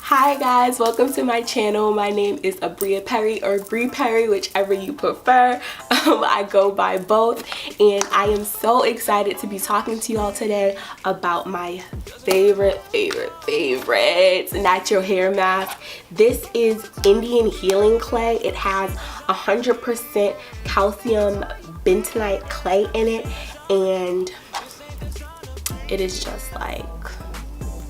Hi guys, welcome to my channel. My name is Abria Perry or Bree Perry, whichever you prefer. I go by both, and I am so excited to be talking to you all today about my favorite natural hair mask. This is Indian healing clay. It has 100% calcium bentonite clay in it, and it is just like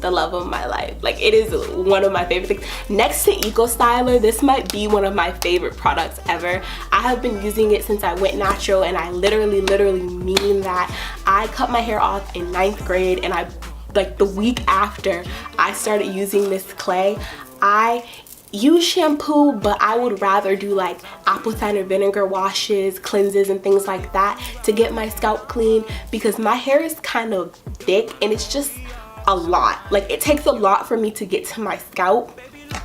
the love of my life. Like, it is one of my favorite things. Next to Eco Styler, this might be one of my favorite products ever. I have been using it since I went natural, and I literally mean that. I cut my hair off in 9th grade, and like the week after I started using this clay, I use shampoo, but I would rather do like apple cider vinegar washes, cleanses, and things like that to get my scalp clean, because my hair is kind of thick and it's just a lot. Like, it takes a lot for me to get to my scalp.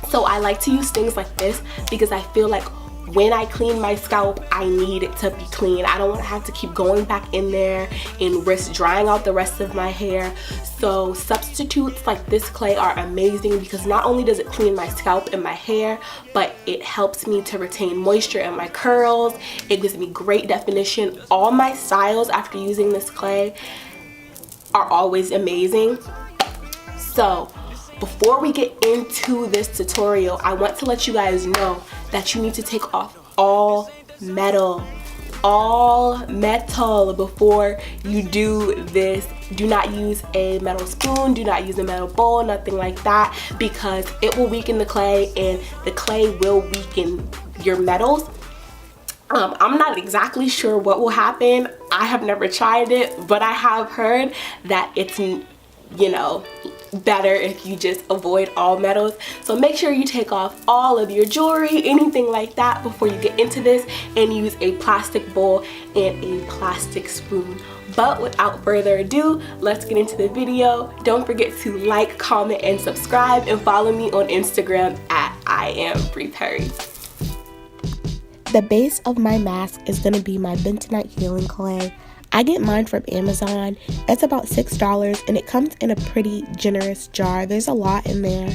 So I like to use things like this because I feel like when I clean my scalp, I need it to be clean. I don't want to have to keep going back in there and risk drying out the rest of my hair. So substitutes like this clay are amazing because not only does it clean my scalp and my hair, but it helps me to retain moisture in my curls. It gives me great definition. All my styles after using this clay are always amazing. So before we get into this tutorial, I want to let you guys know that you need to take off all metal before you do this. Do not use a metal spoon, do not use a metal bowl, nothing like that, because it will weaken the clay and the clay will weaken your metals. I'm not exactly sure what will happen. I have never tried it, but I have heard that it's, better if you just avoid all metals. So make sure you take off all of your jewelry, anything like that, before you get into this, and use a plastic bowl and a plastic spoon. But without further ado, let's get into the video. Don't forget to like, comment, and subscribe, and follow me on Instagram at @IamBreePerry. The base of my mask is going to be my Bentonite healing clay. I get mine from Amazon. It's about $6 and it comes in a pretty generous jar. There's a lot in there.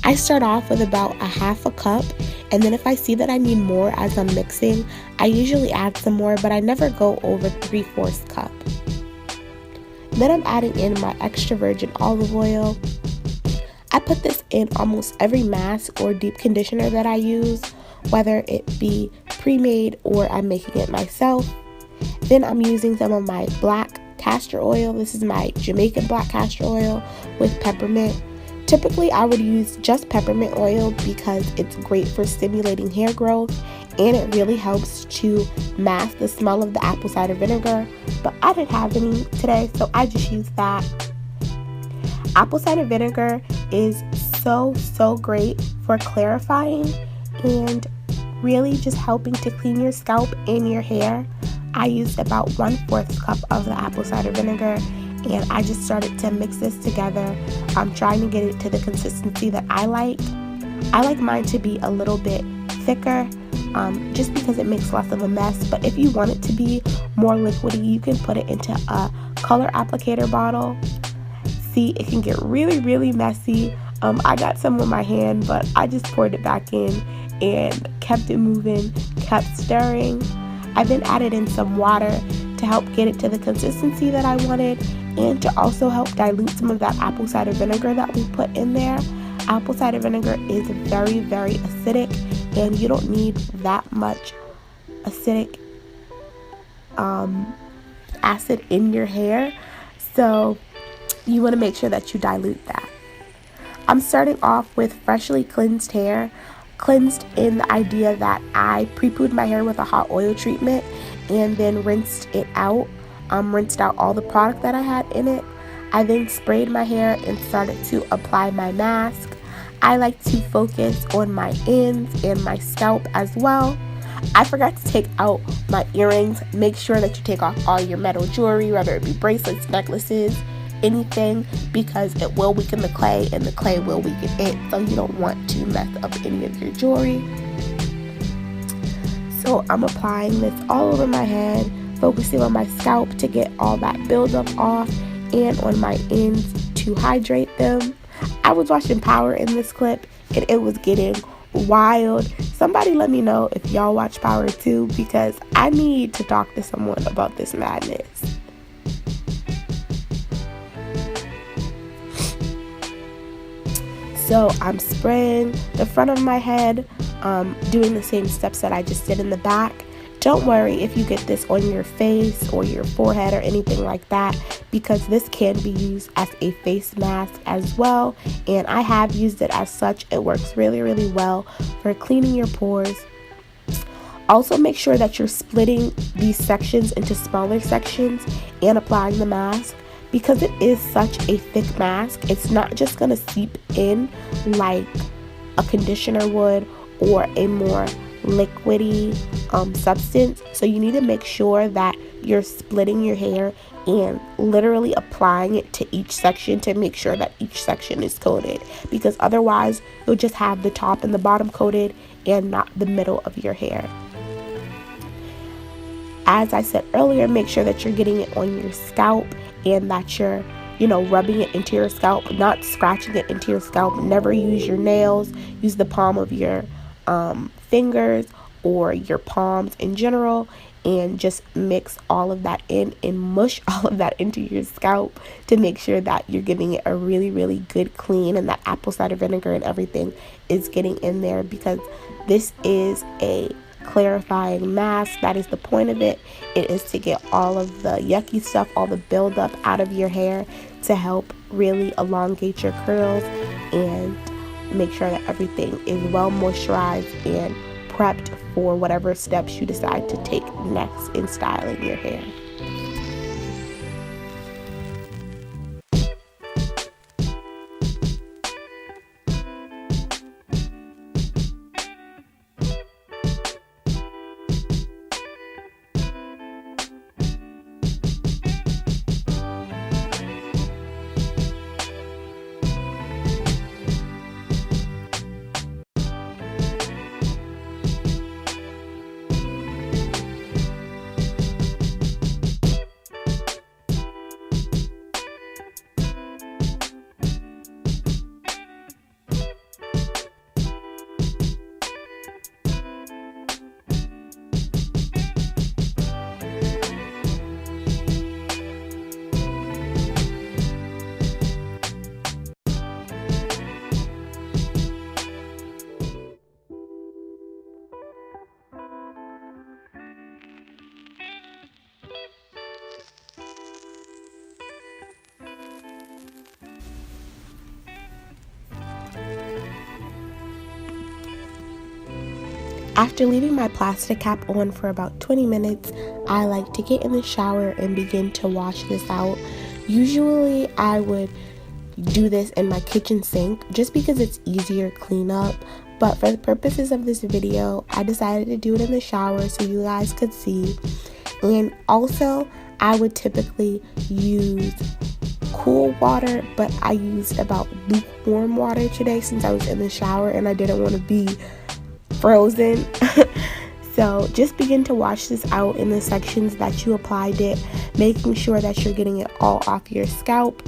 I start off with about a half a cup, and then if I see that I need more as I'm mixing, I usually add some more, but I never go over 3/4 cup. Then I'm adding in my extra virgin olive oil. I put this in almost every mask or deep conditioner that I use, whether it be pre-made or I'm making it myself. Then I'm using some of my black castor oil. This is my Jamaican black castor oil with peppermint. Typically I would use just peppermint oil because it's great for stimulating hair growth, and it really helps to mask the smell of the apple cider vinegar, but I didn't have any today, so I just used that. Apple cider vinegar is so great for clarifying and really just helping to clean your scalp and your hair. I used about 1/4 cup of the apple cider vinegar, and I just started to mix this together. I'm trying to get it to the consistency that I like. I like mine to be a little bit thicker, just because it makes less of a mess. But if you want it to be more liquidy, you can put it into a color applicator bottle. See, it can get really messy. I got some on my hand, but I just poured it back in and kept it moving, kept stirring. I then added in some water to help get it to the consistency that I wanted, and to also help dilute some of that apple cider vinegar that we put in there. Apple cider vinegar is very acidic, and you don't need that much acidic acid in your hair, so you want to make sure that you dilute that. I'm starting off with freshly cleansed hair. Cleansed in the idea that I pre-pooed my hair with a hot oil treatment and then rinsed it out. Rinsed out all the product that I had in it. I then sprayed my hair and started to apply my mask. I like to focus on my ends and my scalp as well. I forgot to take out my earrings. Make sure that you take off all your metal jewelry, whether it be bracelets, necklaces, anything, because it will weaken the clay and the clay will weaken it, so you don't want to mess up any of your jewelry. So I'm applying this all over my head, focusing on my scalp to get all that buildup off, and on my ends to hydrate them. I was watching Power in this clip and it was getting wild. Somebody let me know if y'all watch Power too, because I need to talk to someone about this madness. So I'm spraying the front of my head, doing the same steps that I just did in the back. Don't worry if you get this on your face or your forehead or anything like that, because this can be used as a face mask as well, and I have used it as such. It works really, really well for cleaning your pores. Also, make sure that you're splitting these sections into smaller sections and applying the mask, because it is such a thick mask. It's not just going to seep in like a conditioner would or a more liquidy substance. So you need to make sure that you're splitting your hair and literally applying it to each section to make sure that each section is coated, because otherwise you'll just have the top and the bottom coated and not the middle of your hair. As I said earlier, make sure that you're getting it on your scalp and that you're rubbing it into your scalp, not scratching it into your scalp. Never use your nails. Use the palm of your fingers or your palms in general, and just mix all of that in and mush all of that into your scalp to make sure that you're giving it a really, really good clean, and that apple cider vinegar and everything is getting in there, because this is a clarifying mask. That is the point of it. It is to get all of the yucky stuff, all the buildup out of your hair, to help really elongate your curls and make sure that everything is well moisturized and prepped for whatever steps you decide to take next in styling your hair. After leaving my plastic cap on for about 20 minutes, I like to get in the shower and begin to wash this out. Usually I would do this in my kitchen sink just because it's easier cleanup, but for the purposes of this video, I decided to do it in the shower so you guys could see. And also, I would typically use cool water, but I used about lukewarm water today since I was in the shower and I didn't want to be frozen. So just begin to wash this out in the sections that you applied it, making sure that you're getting it all off your scalp.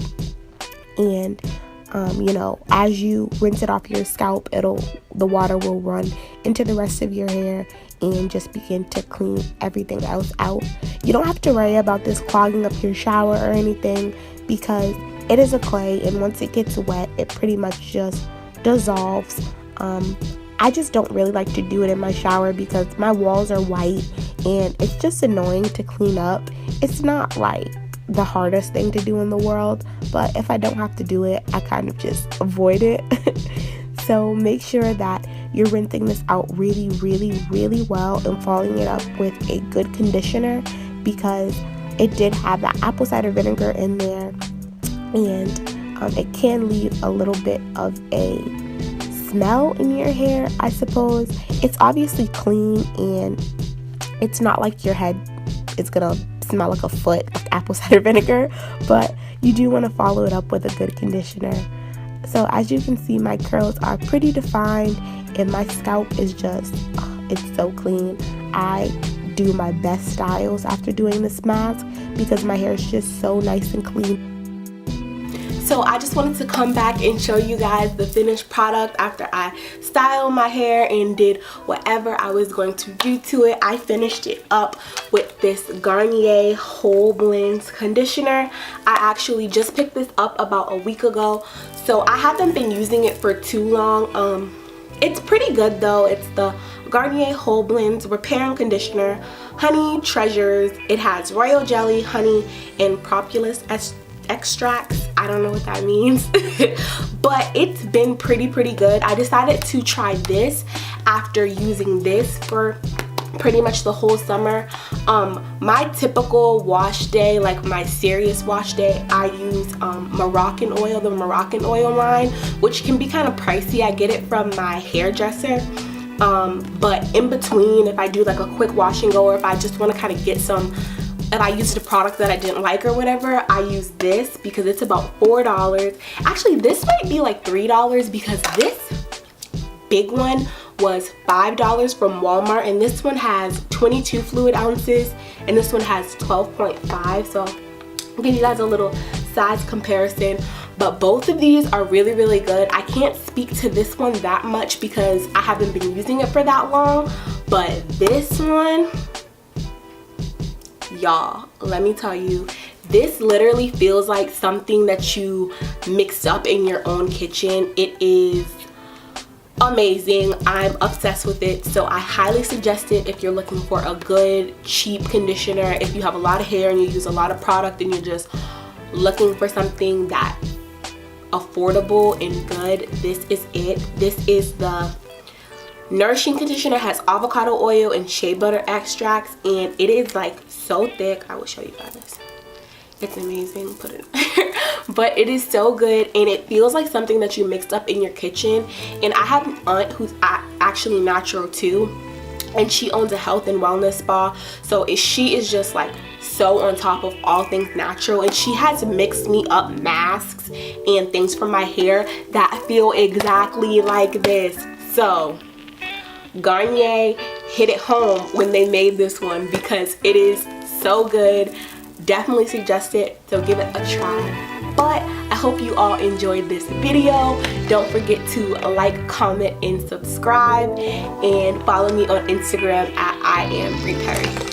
And as you rinse it off your scalp, the water will run into the rest of your hair, and just begin to clean everything else out. You don't have to worry about this clogging up your shower or anything, because it is a clay, and once it gets wet, it pretty much just dissolves. I just don't really like to do it in my shower because my walls are white and it's just annoying to clean up. It's not like the hardest thing to do in the world, but if I don't have to do it, I kind of just avoid it. So make sure that you're rinsing this out really, really, really well and following it up with a good conditioner, because it did have that apple cider vinegar in there, and it can leave a little bit of a smell in your hair, I suppose. It's obviously clean, and it's not like your head is gonna smell like a foot of apple cider vinegar, but you do want to follow it up with a good conditioner. So as you can see, my curls are pretty defined and my scalp is just, it's so clean. I do my best styles after doing this mask because my hair is just so nice and clean. So I just wanted to come back and show you guys the finished product after I styled my hair and did whatever I was going to do to it. I finished it up with this Garnier Whole Blends conditioner. I actually just picked this up about a week ago, so I haven't been using it for too long. It's pretty good though. It's the Garnier Whole Blends Repair and Conditioner Honey Treasures. It has royal jelly, honey, and propolis extracts. I don't know what that means but it's been pretty good. I decided to try this after using this for pretty much the whole summer. My typical wash day, like my serious wash day, I use Moroccan oil, the Moroccan oil line, which can be kind of pricey. I get it from my hairdresser. But in between, if I do like a quick wash and go, or if I just want to kind of get some, if I used a product that I didn't like or whatever, I use this because it's about $4. Actually, this might be like $3 because this big one was $5 from Walmart, and this one has 22 fluid ounces and this one has 12.5. So I'll give you guys a little size comparison. But both of these are really good. I can't speak to this one that much because I haven't been using it for that long, but this one, y'all, let me tell you, this literally feels like something that you mixed up in your own kitchen. It is amazing. I'm obsessed with it, so I highly suggest it if you're looking for a good cheap conditioner. If you have a lot of hair and you use a lot of product and you're just looking for something that affordable and good, this is it. This is the Nourishing Conditioner. Has avocado oil and shea butter extracts, and it is like so thick. I will show you guys. It's amazing. Put it there. But it is so good, and it feels like something that you mixed up in your kitchen. And I have an aunt who's actually natural too, and she owns a health and wellness spa, so she is just like so on top of all things natural, and she has mixed me up masks and things for my hair that feel exactly like this. So Garnier hit it home when they made this one because it is so good. Definitely suggest it, so give it a try. But I hope you all enjoyed this video. Don't forget to like, comment, and subscribe, and follow me on Instagram at I am Brie Perry.